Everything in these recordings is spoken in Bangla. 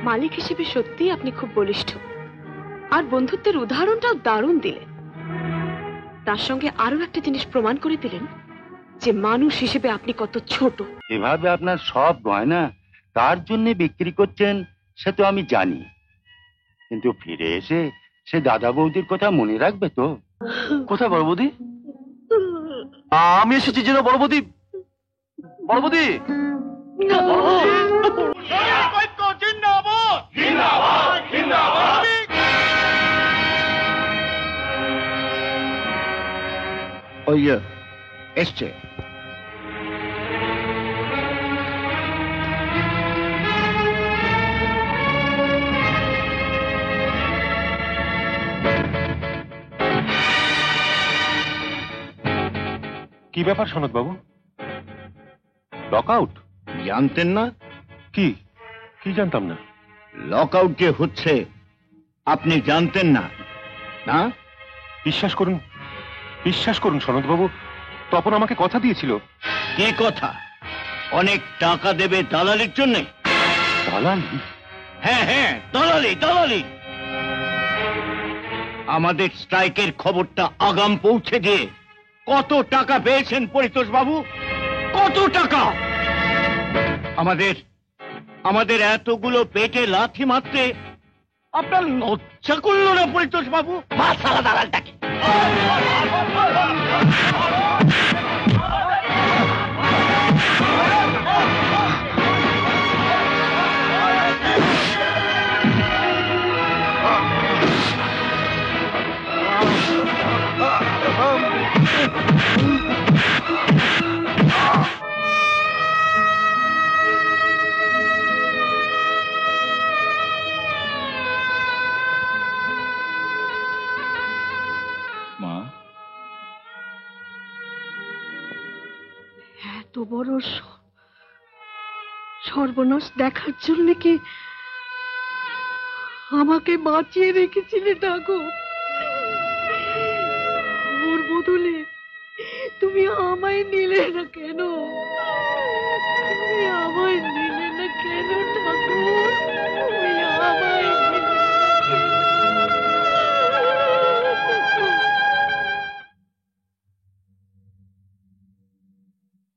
মালিক হিসেবে সত্যিই আপনি খুব বলিষ্ঠ, আর বন্ধুত্বের উদাহরণটাও দারুণ দিলেন। তার সঙ্গে আরো একটা জিনিস প্রমাণ করে দিলেন যে মানুষ হিসেবে আপনি কত ছোট। এভাবে আপনার সব গয়না তার জন্য বিক্রি করছেন সে তো আমি জানি, কিন্তু ফিরে এসে সে দাদা বৌদির কথা মনে রাখবে তো? কোথায় বড় বৌদি? আমি এসেছি যেন বড় বৌদি। বড় বৌদি, ওই এসছে। কি ব্যাপার সনদ বাবু? লক আউট জানতেন না? কি কি জানতাম না। লক আউট যে হচ্ছে আপনি জানতেন না? না, বিশ্বাস করুন সনদ বাবু, তপন আমাকে কথা দিয়েছিল। কি কথা? অনেক টাকা দেবে দালালির জন্য? দালালি? হ্যাঁ হ্যাঁ, দালালি দালালি। আমাদের স্ট্রাইকের খবরটা আগাম পৌঁছে দিয়ে কত টাকা পেয়েছেন পরিতোষ বাবু? কত টাকা? আমাদের এতগুলো পেটে লাথি মারতে আপনার লজ্জা করল না পরিতোষ বাবু? মাসালা দালালটাকে এত বড় সর্বনাশ দেখার জন্য কি আমাকে বাঁচিয়ে রেখেছিলে ডাকো? ওর বদলে তুমি আমায় নিলে না কেন? তুমি আমায় নিলে না কেন ঠাকুর? তুমি আমায়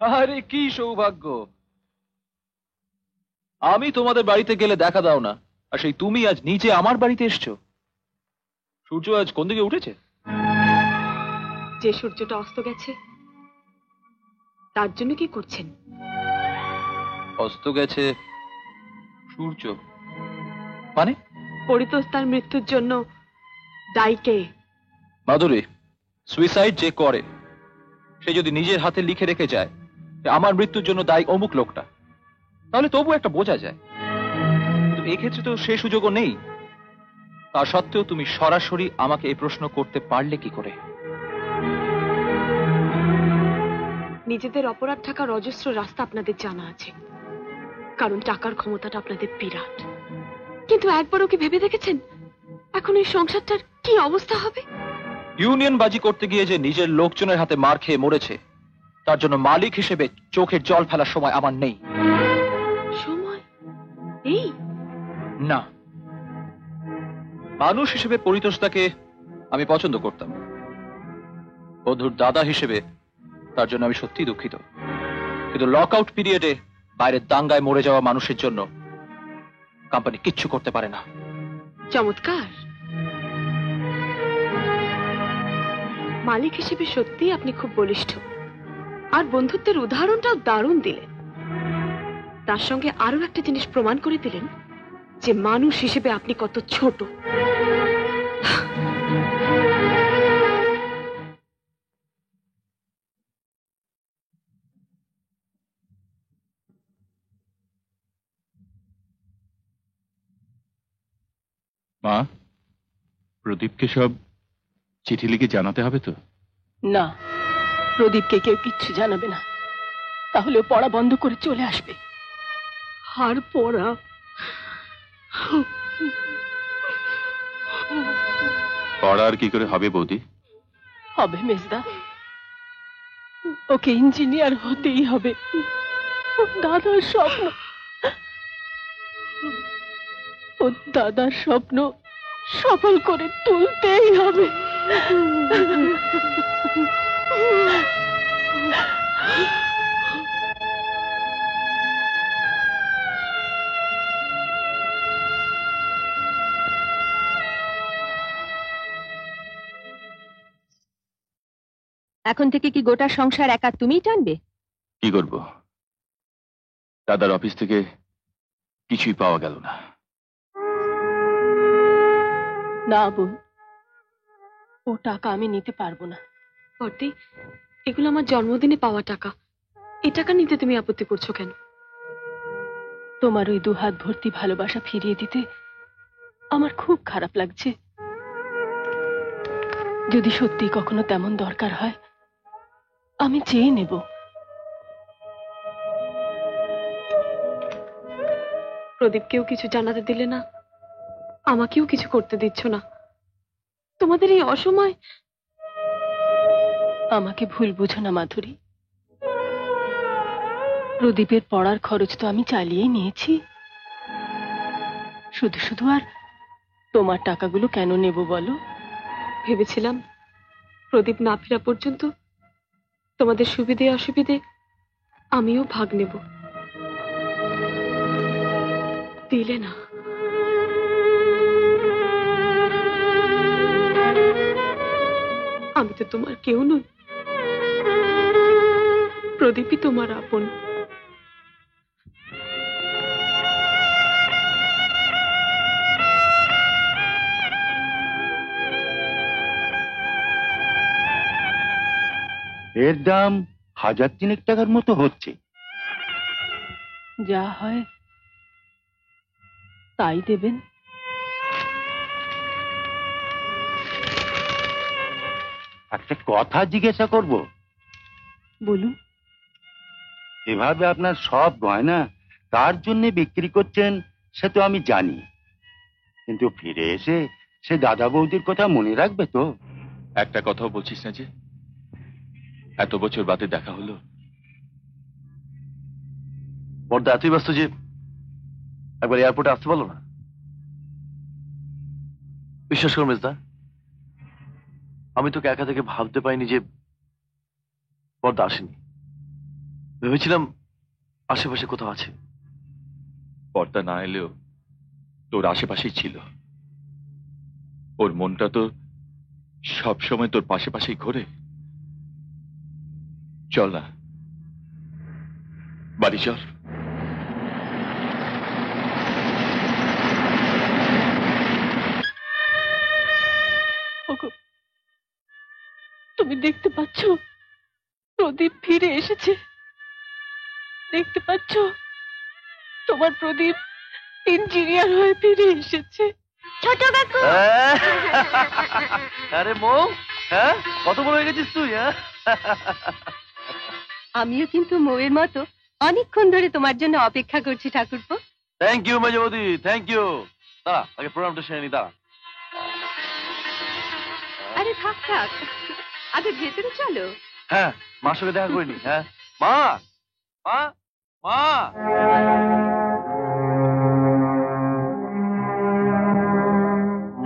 আরে কি সৌভাগ্য! আমি তোমাদের বাড়িতে গেলে দেখা দাও না, আর সেই তুমি আজ নিচে আমার বাড়িতে এসছো। সূর্য আজ কোন দিকে উঠেছে? যে সূর্যটা অস্ত গেছে তার জন্য কি করছেন? অস্ত গেছে সূর্য মানে? পরিতোষ তার মৃত্যুর জন্য দায়ী কে? মাধুরী, সুইসাইড যে করে সে যদি নিজের হাতে লিখে রেখে যায় আমার মৃত্যুর জন্য দায়ী অমুক লোকটা, তাহলে তবু একটা বোঝা যায়। কিন্তু এক্ষেত্রে তো সে সুযোগও নেই। তা সত্ত্বেও তুমি সরাসরি আমাকে এই প্রশ্ন করতে পারলে কি করে? নিজেদের অপরাধ ঢাকার অজস্র রাস্তা আপনাদের জানা আছে, কারণ টাকার ক্ষমতাটা আপনাদের বিরাট। কিন্তু একবারও কি ভেবে দেখেছেন এখন এই সংসারটার কি অবস্থা হবে? ইউনিয়ন বাজি করতে গিয়ে যে নিজের লোকজনের হাতে মার খেয়ে মরেছে, তার জন্য মালিক হিসেবে চোখের জল ফেলার সময় আমার নেই। সময় নেই? না, মানুষ হিসেবে পরিতোষতাকে আমি পছন্দ করতাম। বন্ধুর দাদা হিসেবে তার জন্য আমি সত্যিই দুঃখিত। কিন্তু লক আউট পিরিয়ডে বাইরের দাঙ্গায় মরে যাওয়া মানুষের জন্য কোম্পানি কিচ্ছু করতে পারে না। চমৎকার। মালিক হিসেবে সত্যিই আপনি খুব বলিষ্ঠ, আর বন্ধুত্বের উদাহরণটাও দারুণ দিলেন। তার সঙ্গে আরো একটা জিনিস প্রমাণ করে দিলেন যে মানুষ হিসেবে আপনি কত ছোট। মা, প্রদীপকে সব চিঠি লিখে জানাতে হবে তো? না, প্রদীপকে কেউ কিচ্ছু জানাবে না, তাহলে পড়া বন্ধ করে চলে আসবে। আর পড়া? পড়া আর কি করে হবে বৌদি? হবে মেজদা, ওকে ইঞ্জিনিয়ার হতেই হবে। দাদার স্বপ্ন। ও দাদার স্বপ্ন সফল করে তুলতেই হবে। এখন থেকে কি গোটা সংসার একা তুমিই টানবে? কি করব, দাদার অফিস থেকে কিছুই পাওয়া গেল না। না বোন, ও টাকা আমি নিতে পারবো না। বর্দি, এগুলো আমার জন্মদিনে পাওয়া টাকা। এ টাকা নিতে তুমি আপত্তি করছো কেন? তোমার ওই দুহাত ভর্তি ভালোবাসা ফিরিয়ে দিতে আমার খুব খারাপ লাগছে। যদি সত্যি কখনো তেমন দরকার হয় আমি চেয়ে নেব। প্রদীপকেও কিছু জানাতে দিলে না, আমাকেও কিছু করতে দিচ্ছ না। তোমাদের এই অসময়। আমাকে ভুল বুঝো না মাধুরী, প্রদীপের পড়ার খরচ তো আমি চালিয়ে নিয়েছি। শুধু শুধু আর তোমার টাকাগুলো কেন নেব বলো? ভেবেছিলাম প্রদীপ না ফেরা পর্যন্ত তোমাদের সুবিধে অসুবিধে আমিও ভাগ নেব। দিলে না। আমি তো তোমার কেউ নই, প্রদীপই তোমার আপন। এর দাম 1,000 টাকার মতো হচ্ছে। যা হয় তাই দেবেন। একটা কথা জিজ্ঞাসা করব? বলুন। এভাবে আপনার সব গয়না কার জন্য বিক্রি করছেন সে তো আমি জানি, কিন্তু ফিরে এসে সে দাদা বৌদির কথা মনে রাখবে তো? একটা কথাও বলছিস না যে? এত বছর বাদে দেখা হলো। বড়দা এতই ব্যস্ত যে একবার এয়ারপোর্টে আসতে পারলো না। বিশ্বাস করো মেজদা, আমি তোকে একা থেকে ভাবতে পাইনি যে বড়দা আসেনি। ভেবেছিলাম আশেপাশে কোথাও আছে। পর্দা না এলেও তোর আশেপাশেই ছিল। ওর মনটা তো সব সময় তোর পাশে পাশেই ঘোরে। চল না, বাড়ি চল। ওগো, তুমি দেখতে পাচ্ছ প্রদীপ ফিরে এসেছে? দেখতে পাচ্ছ তোমার প্রদীপ ইঞ্জিনিয়ার হয়ে ফিরে এসেছে। ছোট কাকু, আরে মৌ, হ্যাঁ কত বড় হয়ে গেছিস তুই? হ্যাঁ, আমিও কিন্তু মৌয়ের মতো অনেকক্ষণ ধরে তোমার জন্য অপেক্ষা করছি ঠাকুরপো। থ্যাংক ইউ মেজবদি, থ্যাংক ইউ। দাঁড়া, আগে প্রোগ্রামটা সেরে নি। দাঁড়া। আরে থাক থাক, আগে ভেতরে চলো। হ্যাঁ, মার সঙ্গে দেখা করিনি। হ্যাঁ মা, মা, মা।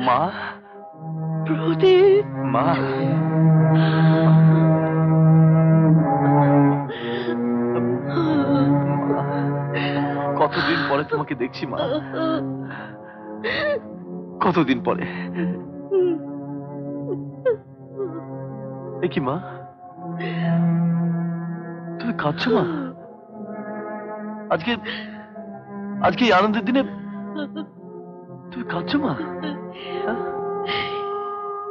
মা, প্রদীপ, মা। কতদিন পরে তোমাকে দেখছি মা, কতদিন পরে। এ কি মা, তুমি কাঁদছো মা? আজকে আজকে এই আনন্দের দিনে তুমি কাঁদছো মা?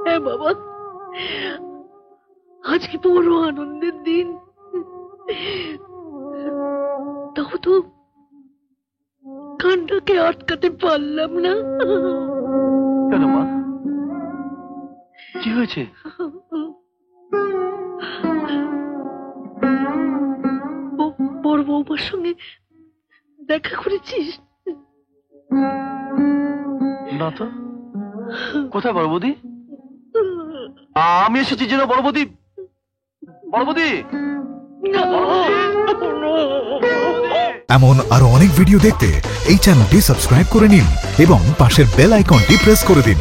হ্যাঁ বাবা, আজকে বড় আনন্দের দিন। তাও তো কান্নাকে আটকাতে পারলাম না। কেন মা, কি হয়েছে? বড় বৌমার সঙ্গে দেখা করেছিস? না তো। কোথায় বড় বৌদি? আমি এসেছি যেন। বড় বৌদি, বড় বৌদি, বড় বৌদি, বড় বৌদি। এমন আরো অনেক ভিডিও দেখতে এই চ্যানেলটি সাবস্ক্রাইব করে নিন এবং পাশের বেল আইকনটি প্রেস করে দিন।